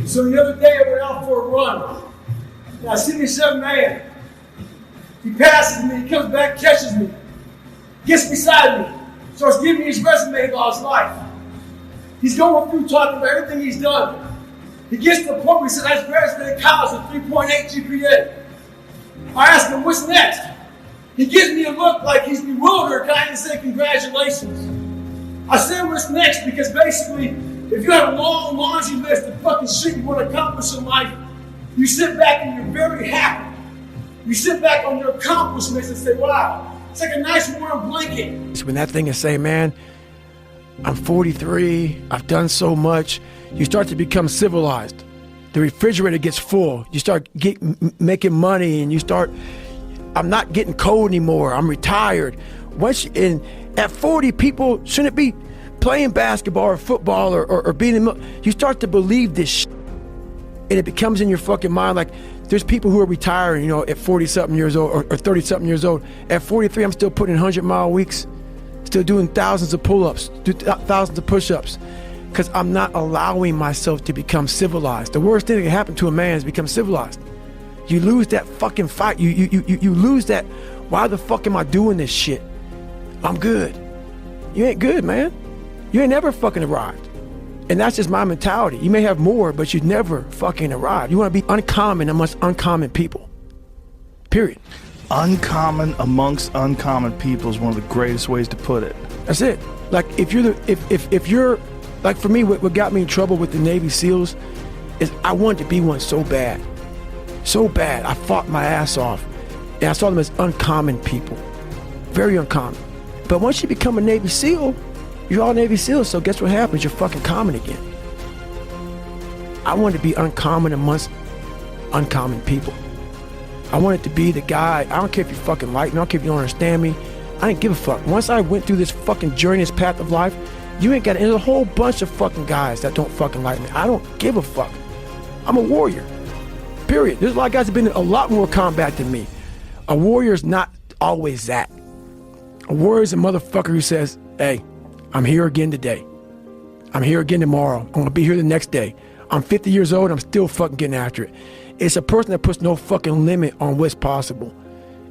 So the other day I went out for a run. And I see this young man. He passes me, he comes back, catches me, gets beside me, starts giving me his resume about his life. He's going through talking about everything he's done. He gets to the point where he says, I graduated college with 3.8 GPA. I ask him, what's next? He gives me a look like he's bewildered, kind of say, congratulations. I say, what's next? Because basically, if you have a long laundry list of fucking shit you want to accomplish in life, you sit back and you're very happy. You sit back on your accomplishments and say, wow, it's like a nice warm blanket. When that thing is saying, man, I'm 43, I've done so much, you start to become civilized. The refrigerator gets full. You start making money and you start, I'm not getting cold anymore, I'm retired. At 40, people shouldn't be playing basketball or football or being in the middle. You start to believe this shit, and it becomes in your fucking mind like, there's people who are retiring, you know, at 40-something years old or 30-something years old. At 43, I'm still putting in 100-mile weeks, still doing thousands of pull-ups, thousands of push-ups, because I'm not allowing myself to become civilized. The worst thing that can happen to a man is become civilized. You lose that fucking fight. You lose that, why the fuck am I doing this shit? I'm good. You ain't good, man. You ain't never fucking arrived. And that's just my mentality. You may have more, but you never fucking arrived. You want to be uncommon amongst uncommon people. Period. Uncommon amongst uncommon people is one of the greatest ways to put it. That's it. Like if you're like, for me, what got me in trouble with the Navy SEALs is I wanted to be one so bad. So bad. I fought my ass off. And I saw them as uncommon people. Very uncommon. But once you become a Navy SEAL, you're all Navy SEALs, so guess what happens? You're fucking common again. I wanted to be uncommon amongst uncommon people. I wanted to be the guy, I don't care if you fucking like me, I don't care if you don't understand me, I didn't give a fuck. Once I went through this fucking journey, this path of life, you ain't got, there's a whole bunch of fucking guys that don't fucking like me. I don't give a fuck. I'm a warrior, period. There's a lot of guys that have been in a lot more combat than me. A warrior's not always that. A warrior's a motherfucker who says, hey, I'm here again today. I'm here again tomorrow. I'm gonna be here the next day. I'm 50 years old, I'm still fucking getting after it. It's a person that puts no fucking limit on what's possible.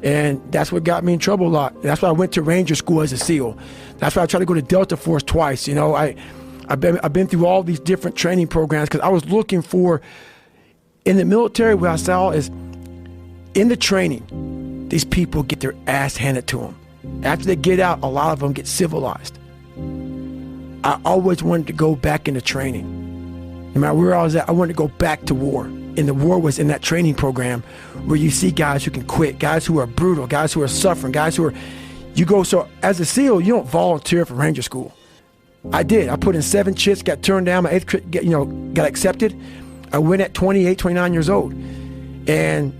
And that's what got me in trouble a lot. That's why I went to Ranger School as a SEAL. That's why I tried to go to Delta Force twice. You know, I've been through all these different training programs because I was looking for, in the military, what I saw is, in the training, these people get their ass handed to them. After they get out, a lot of them get civilized. I always wanted to go back into training. No matter where I was at, I wanted to go back to war. And the war was in that training program where you see guys who can quit, guys who are brutal, guys who are suffering, guys who are, so as a SEAL, you don't volunteer for Ranger School. I did. I put in 7 chits, got turned down, my 8th, got accepted. I went at 28, 29 years old. And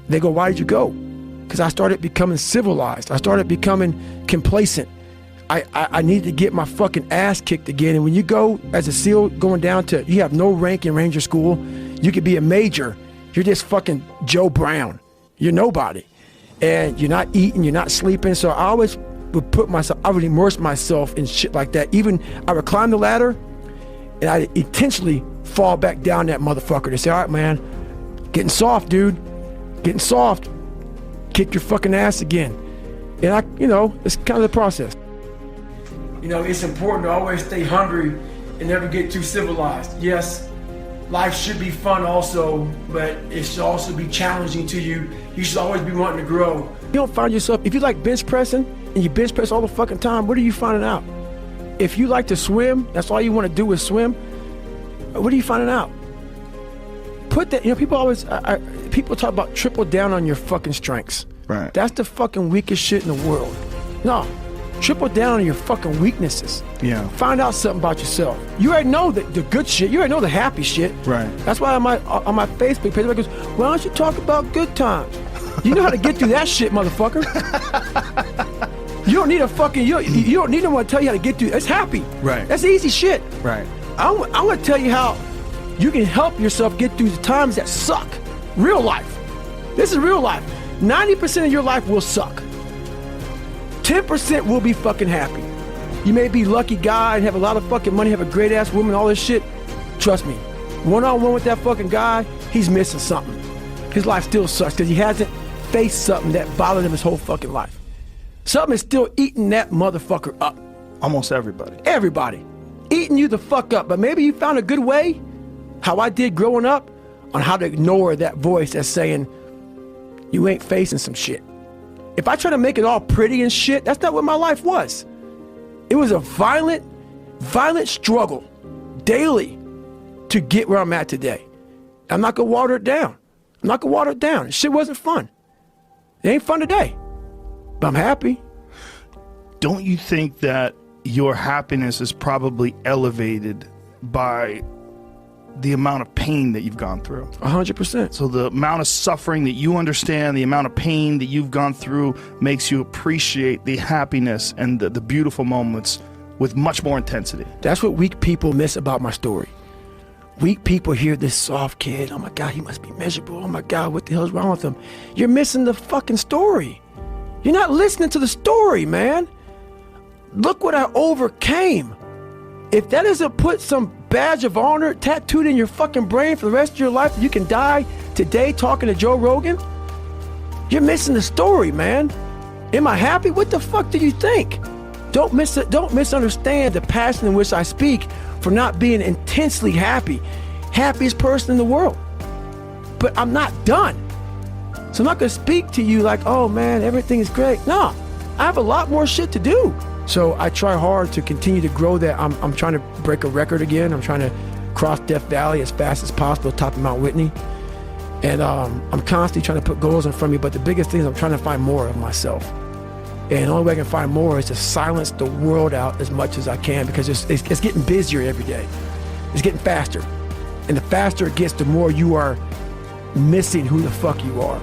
they go, why did you go? Because I started becoming civilized. I started becoming complacent. I needed to get my fucking ass kicked again. And when you go as a SEAL going down to, you have no rank in Ranger School, you could be a major. You're just fucking Joe Brown. You're nobody. And you're not eating, you're not sleeping. So I always would I would immerse myself in shit like that. Even I would climb the ladder and I'd intentionally fall back down that motherfucker to say, all right, man, getting soft, dude. Getting soft. Kick your fucking ass again. And it's kind of the process. It's important to always stay hungry and never get too civilized. Yes, life should be fun also, but it should also be challenging to you. You should always be wanting to grow. You don't find yourself, if you like bench pressing and you bench press all the fucking time, what are you finding out? If you like to swim, that's all you want to do is swim, what are you finding out? Put that, people talk about triple down on your fucking strengths. Right. That's the fucking weakest shit in the world. No. Triple down on your fucking weaknesses. Yeah. Find out something about yourself. You already know the good shit. You already know the happy shit. Right. That's why on my Facebook page, everybody goes, why don't you talk about good times? You know how to get through that shit, motherfucker. You don't need you don't need anyone to tell you how to get through. It's happy. Right. That's easy shit. Right. I want to tell you how you can help yourself get through the times that suck. Real life. This is real life. 90% of your life will suck. 10% will be fucking happy. You may be a lucky guy and have a lot of fucking money, have a great ass woman, all this shit. Trust me, one-on-one with that fucking guy, he's missing something. His life still sucks because he hasn't faced something that bothered him his whole fucking life. Something is still eating that motherfucker up. Almost everybody. Everybody. Eating you the fuck up. But maybe you found a good way, how I did growing up, on how to ignore that voice that's saying, you ain't facing some shit. If I try to make it all pretty and shit, that's not what my life was. It was a violent struggle daily to get where I'm at today. I'm not gonna water it down. I'm not gonna water it down. Shit wasn't fun. It ain't fun today, but I'm happy. Don't you think that your happiness is probably elevated by the amount of pain that you've gone through? 100%. So the amount of suffering that you understand, the amount of pain that you've gone through makes you appreciate the happiness and the beautiful moments with much more intensity. That's what weak people miss about my story. Weak people hear this soft kid, oh my God, he must be miserable. Oh my God, what the hell's wrong with him? You're missing the fucking story. You're not listening to the story, man. Look what I overcame. If that doesn't put some badge of honor tattooed in your fucking brain for the rest of your life, you can die today talking to Joe Rogan, you're missing the story, man. Am I happy? What the fuck do you think? Don't misunderstand the passion in which I speak for not being intensely happy. Happiest person in the world. But I'm not done. So I'm not gonna speak to you like, oh man, everything is great. No, I have a lot more shit to do. So I try hard to continue to grow that. I'm trying to break a record again. I'm trying to cross Death Valley as fast as possible, top of Mount Whitney. And I'm constantly trying to put goals in front of me, but the biggest thing is I'm trying to find more of myself. And the only way I can find more is to silence the world out as much as I can, because it's getting busier every day. It's getting faster. And the faster it gets, the more you are missing who the fuck you are.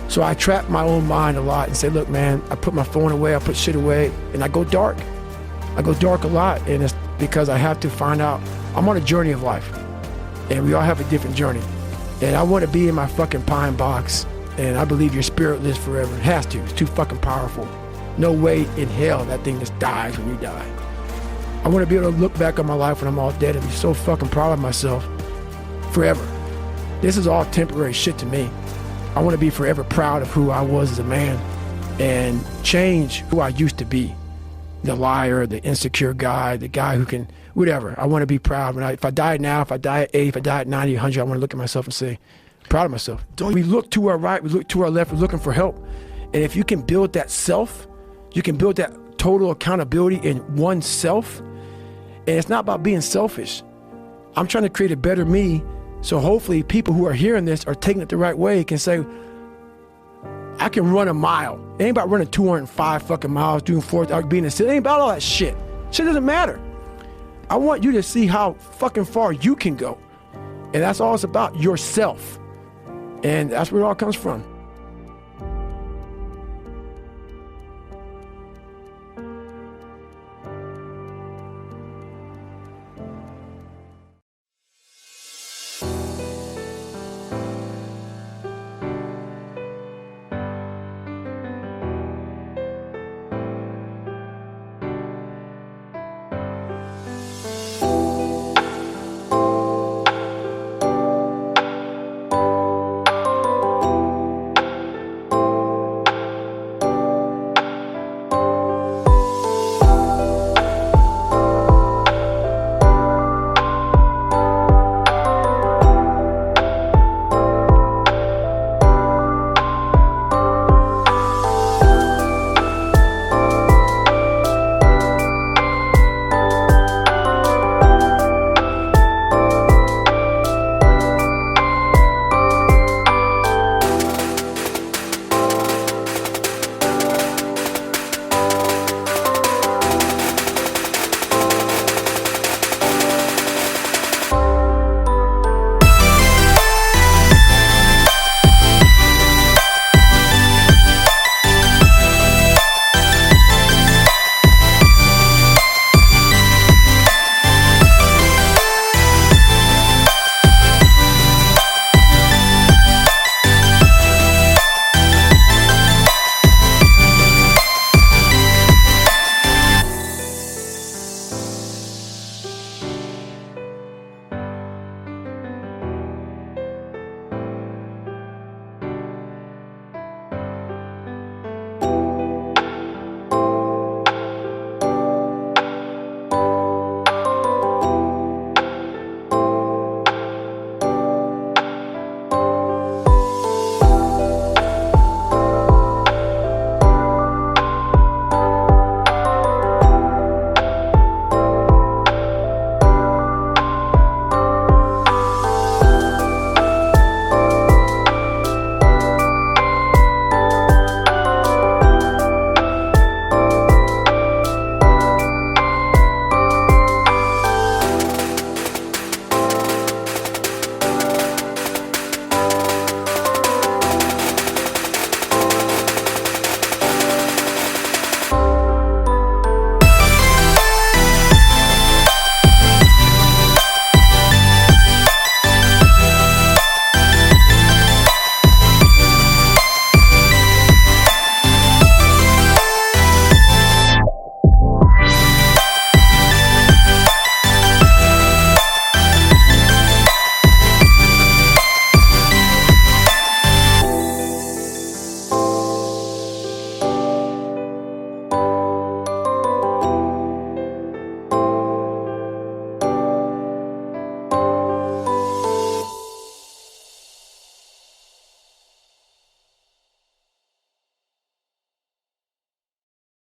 So I trap my own mind a lot and say, look, man, I put my phone away, I put shit away, and I go dark. I go dark a lot, and it's because I have to find out, I'm on a journey of life. And we all have a different journey. And I want to be in my fucking pine box, and I believe your spirit lives forever. It has to. It's too fucking powerful. No way in hell that thing just dies when you die. I want to be able to look back on my life when I'm all dead and be so fucking proud of myself forever. This is all temporary shit to me. I want to be forever proud of who I was as a man and change who I used to be. The liar, the insecure guy, the guy who can, whatever. I want to be proud. If I die now, if I die at 80, if I die at 90, 100, I want to look at myself and say, proud of myself. We look to our right, we look to our left, we're looking for help. And if you can build that self, you can build that total accountability in oneself. And it's not about being selfish. I'm trying to create a better me, so hopefully people who are hearing this are taking it the right way, can say, I can run a mile. It ain't about running 205 fucking miles, doing 4 hours, being in the city. It ain't about all that shit. Shit doesn't matter. I want you to see how fucking far you can go. And that's all it's about, yourself. And that's where it all comes from.